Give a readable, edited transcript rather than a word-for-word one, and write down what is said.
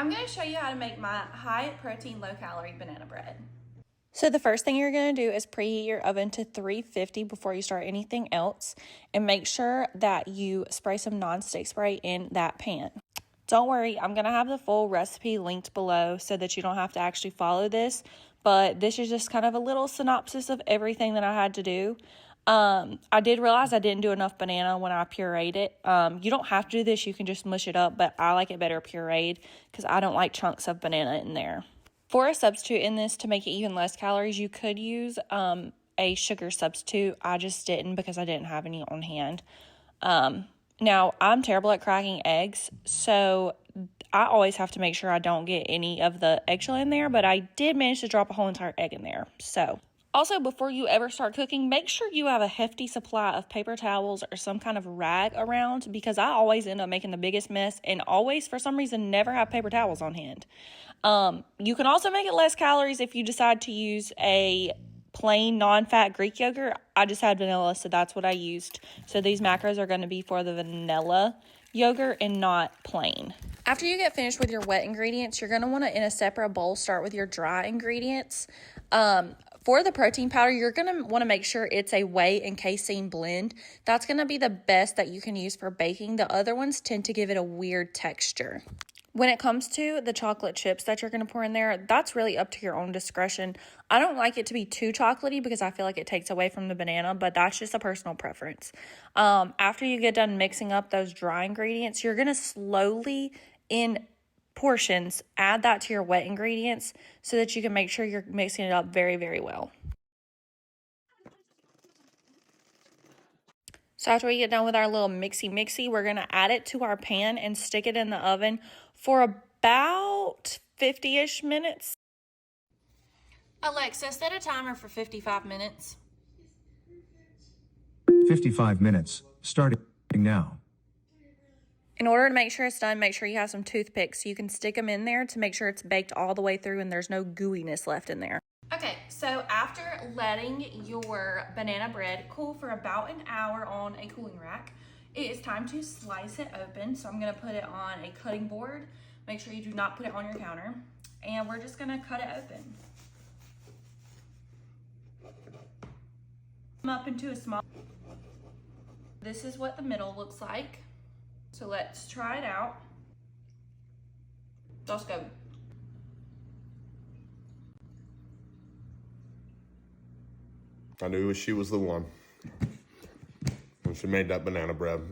I'm going to show you how to make my high protein, low calorie banana bread. So the first thing you're going to do is preheat your oven to 350 before you start anything else, and make sure that you spray some nonstick spray in that pan. Don't worry, I'm going to have the full recipe linked below so that you don't have to actually follow this, but this is just kind of a little synopsis of everything that I had to do. I did realize I didn't do enough banana when I pureed it. You don't have to do this, you can just mush it up, but I like it better pureed because I don't like chunks of banana in there. For a substitute in this to make it even less calories, you could use a sugar substitute. I just didn't because I didn't have any on hand. Now, I'm terrible at cracking eggs, so I always have to make sure I don't get any of the eggshell in there, but I did manage to drop a whole entire egg in there. So, also, before you ever start cooking, make sure you have a hefty supply of paper towels or some kind of rag around, because I always end up making the biggest mess and always, for some reason, never have paper towels on hand. You can also make it less calories if you decide to use a plain non-fat Greek yogurt. I just had vanilla, so that's what I used. So these macros are going to be for the vanilla yogurt and not plain. After you get finished with your wet ingredients, you're going to want to, in a separate bowl, start with your dry ingredients. For the protein powder, you're going to want to make sure it's a whey and casein blend. That's going to be the best that you can use for baking. The other ones tend to give it a weird texture. When it comes to the chocolate chips that you're going to pour in there, that's really up to your own discretion. I don't like it to be too chocolatey because I feel like it takes away from the banana, but that's just a personal preference. After you get done mixing up those dry ingredients, you're going to slowly, in portions, add that to your wet ingredients so that you can make sure you're mixing it up very, very well. So after we get done with our little mixy, we're going to add it to our pan and stick it in the oven for about 50-ish minutes. Alexa, set a timer for 55 minutes. 55 minutes, starting now. In order to make sure it's done, make sure you have some toothpicks so you can stick them in there to make sure it's baked all the way through and there's no gooiness left in there. Okay, so after letting your banana bread cool for about an hour on a cooling rack, it is time to slice it open. So I'm gonna put it on a cutting board. Make sure you do not put it on your counter. And we're just gonna cut it open. Up into a small, this is what the middle looks like. So let's try it out. Let's go. I knew she was the one when she made that banana bread.